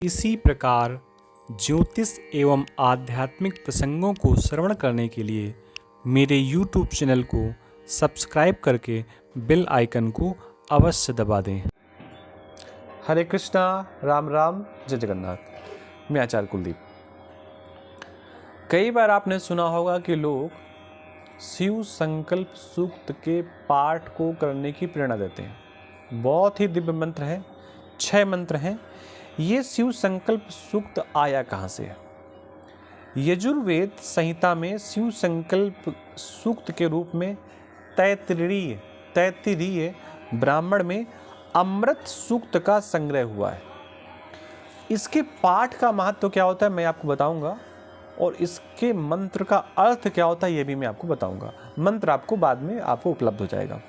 इसी प्रकार ज्योतिष एवं आध्यात्मिक प्रसंगों को श्रवण करने के लिए मेरे YouTube चैनल को सब्सक्राइब करके बेल आइकन को अवश्य दबा दें। हरे कृष्णा, राम राम, जय जगन्नाथ। मैं आचार्य कुलदीप। कई बार आपने सुना होगा कि लोग शिव संकल्प सूक्त के पाठ को करने की प्रेरणा देते हैं। बहुत ही दिव्य मंत्र है, 6 मंत्र हैं। ये शिव संकल्प सूक्त आया कहाँ से है? यजुर्वेद संहिता में शिव संकल्प सूक्त के रूप में तैत्तिरीय ब्राह्मण में अमृत सूक्त का संग्रह हुआ है। इसके पाठ का महत्व क्या होता है मैं आपको बताऊंगा, और इसके मंत्र का अर्थ क्या होता है ये भी मैं आपको बताऊंगा। मंत्र आपको बाद में उपलब्ध हो जाएगा।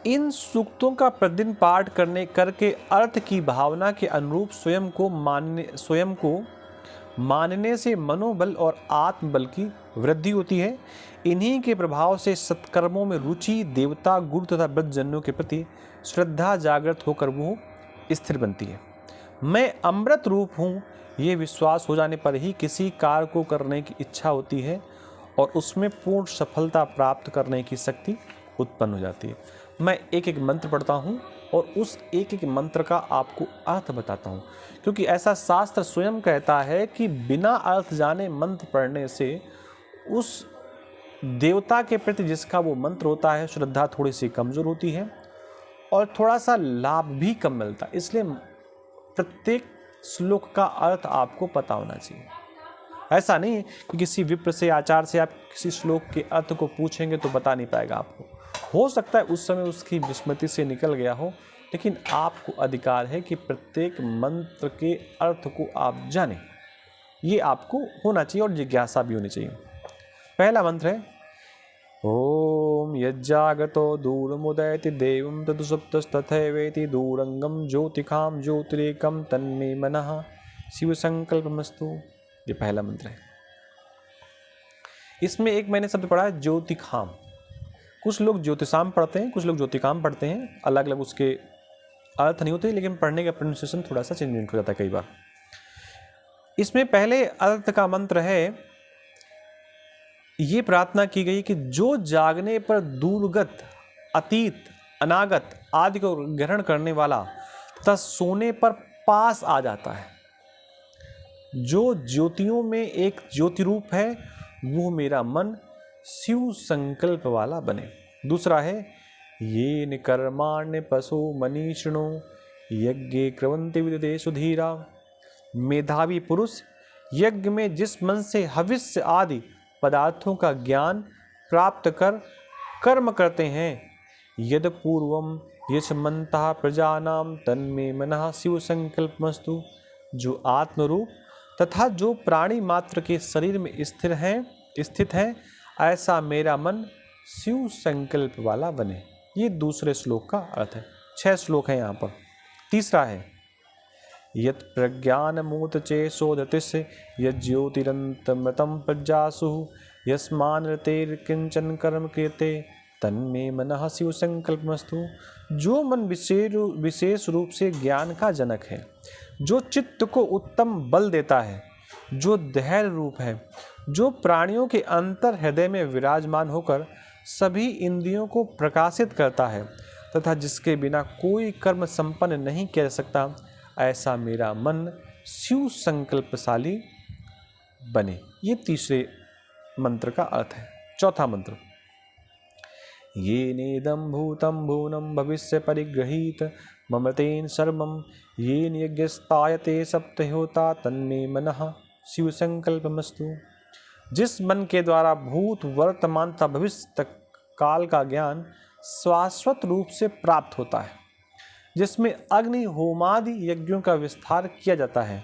इन सूक्तों का प्रतिदिन पाठ करके अर्थ की भावना के अनुरूप स्वयं को मानने से मनोबल और आत्मबल की वृद्धि होती है। इन्हीं के प्रभाव से सत्कर्मों में रुचि, देवता, गुरु तथा वृद्धजनों के प्रति श्रद्धा जागृत होकर वो स्थिर बनती है। मैं अमृत रूप हूँ, ये विश्वास हो जाने पर ही किसी कार्य को करने की इच्छा होती है और उसमें पूर्ण सफलता प्राप्त करने की शक्ति उत्पन्न हो जाती है। मैं एक एक मंत्र पढ़ता हूँ और उस एक एक मंत्र का आपको अर्थ बताता हूँ, क्योंकि ऐसा शास्त्र स्वयं कहता है कि बिना अर्थ जाने मंत्र पढ़ने से उस देवता के प्रति जिसका वो मंत्र होता है श्रद्धा थोड़ी सी कमज़ोर होती है और थोड़ा सा लाभ भी कम मिलता है। इसलिए प्रत्येक श्लोक का अर्थ आपको पता होना चाहिए। ऐसा नहीं कि किसी विप्र से, आचार्य से आप किसी श्लोक के अर्थ को पूछेंगे तो बता नहीं पाएगा आपको। हो सकता है उस समय उसकी विस्मृति से निकल गया हो, लेकिन आपको अधिकार है कि प्रत्येक मंत्र के अर्थ को आप जानें। ये आपको होना चाहिए और जिज्ञासा भी होनी चाहिए। पहला मंत्र है ओम यज्जागतो दूरमुदयति देवं तदुसुप्तस्तथैवेति दूरंगम ज्योतिखाम ज्योतिरेकम तन्मे मनः शिव संकल्पमस्तु। ये पहला मंत्र है। इसमें एक मैंने शब्द पढ़ा है ज्योतिखाम। कुछ लोग ज्योतिषाम पढ़ते हैं, कुछ लोग ज्योतिकाम पढ़ते हैं। अलग अलग उसके अर्थ नहीं होते, लेकिन पढ़ने का प्रोनाउंसिएशन थोड़ा सा चेंज हो जाता है कई बार। इसमें पहले अर्थ का मंत्र है, ये प्रार्थना की गई कि जो जागने पर दूरगत, अतीत, अनागत आदि को ग्रहण करने वाला तथा सोने पर पास आ जाता है, जो ज्योतियों में एक ज्योति रूप है, वो मेरा मन शिव संकल्प वाला बने। दूसरा है ये निकर्माण्य पशु मनीषिणो यज्ञ क्रवंति विदते सुधीरा। मेधावी पुरुष यज्ञ में जिस मन से हविष्य आदि पदार्थों का ज्ञान प्राप्त कर कर्म करते हैं, यद पूर्वम यशमंता प्रजानाम तन्मे मनः शिव संकल्पमस्तु। जो आत्मरूप तथा जो प्राणी मात्र के शरीर में स्थित है, ऐसा मेरा मन शिव संकल्प वाला बने। ये दूसरे श्लोक का अर्थ है। 6 श्लोक है यहाँ पर। तीसरा है यत् प्रज्ञान मूत चे शोधतिस् यज्योतिरंतमृतम प्रज्ञासु यस्मान रतेर किंचन कर्म क्रियते तन्मे मनः शिव संकल्पमस्तु। जो मन विशेष रूप से ज्ञान का जनक है, जो चित्त को उत्तम बल देता है, जो धैर्य रूप है, जो प्राणियों के अंतर हृदय में विराजमान होकर सभी इंद्रियों को प्रकाशित करता है तथा जिसके बिना कोई कर्म संपन्न नहीं किया जा सकता, ऐसा मेरा मन शिव संकल्पशाली बने। ये तीसरे मंत्र का अर्थ है। चौथा मंत्र ये नेदम भूतम भूनम भविष्य परिगृहीत ममतेन सर्वम येन यज्ञस्तायते सप्तहोता तन्मे मनः शिव संकल्पमस्तु। जिस मन के द्वारा भूत, वर्तमान तथा भविष्य तक काल का ज्ञान शाश्वत रूप से प्राप्त होता है, जिसमें अग्नि होमादि यज्ञों का विस्तार किया जाता है,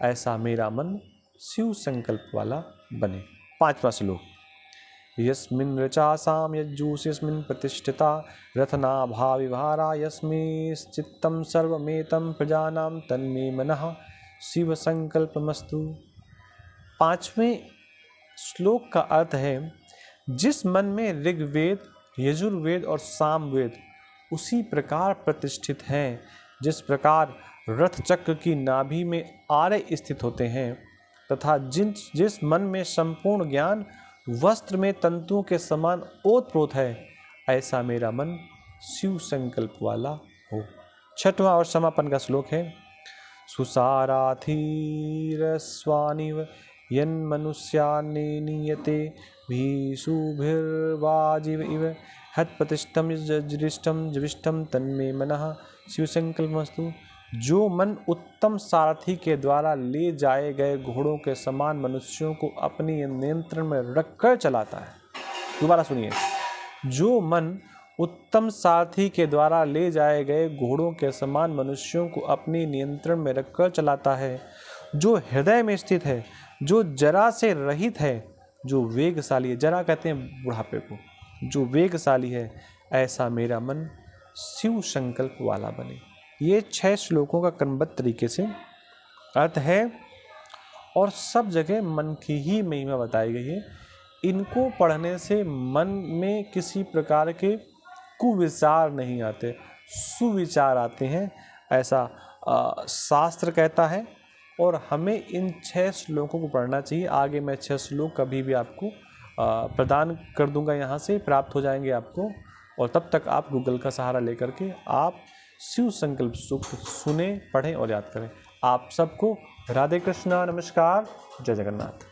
ऐसा मेरा मन शिव संकल्प वाला बने। 5वां श्लोक यस्मिन् ऋचासाम यज्जूष यस्मिन् प्रतिष्ठिता रथनाभा विभारा यस्मिश्चित्तं सर्वमेतं प्रजानां तन्मे मनः शिव संकल्पमस्तु। 5वें श्लोक का अर्थ है जिस मन में ऋग्वेद, यजुर्वेद और सामवेद उसी प्रकार प्रतिष्ठित हैं जिस प्रकार रथ चक्र की नाभि में आर्य स्थित होते हैं तथा जिस मन में संपूर्ण ज्ञान वस्त्र में तंतुओं के समान ओतप्रोत है, ऐसा मेरा मन शिव संकल्प वाला हो। छठवां और समापन का श्लोक है, सुसाराथीरस्वानिव यन्मनुष्यान्ने नीयते भीषुभिर्वाजिव इव हतप्रतिष्ठम जरिष्ठम जविष्ठम तन्मे मनः शिव संकल्पमस्तु। जो मन उत्तम सारथी के द्वारा ले जाए गए घोड़ों के समान मनुष्यों को अपने नियंत्रण में रखकर चलाता है। दोबारा सुनिए, जो मन उत्तम सारथी के द्वारा ले जाए गए घोड़ों के समान मनुष्यों को अपने नियंत्रण में रखकर चलाता है, जो हृदय में स्थित है, जो जरा से रहित है, जो वेगशाली है, जरा कहते हैं बुढ़ापे को, जो वेगशाली है, ऐसा मेरा मन शिव संकल्प वाला बने। ये 6 श्लोकों का क्रमबद्ध तरीके से अर्थ है और सब जगह मन की ही महिमा बताई गई है। इनको पढ़ने से मन में किसी प्रकार के कुविचार नहीं आते, सुविचार आते हैं, ऐसा शास्त्र कहता है। और हमें इन 6 श्लोकों को पढ़ना चाहिए। आगे मैं 6 श्लोक कभी भी आपको प्रदान कर दूंगा, यहाँ से प्राप्त हो जाएंगे आपको। और तब तक आप गूगल का सहारा लेकर के आप शिव संकल्प सूक्त सुने, पढ़ें और याद करें। आप सबको राधे कृष्णा, नमस्कार, जय जगन्नाथ।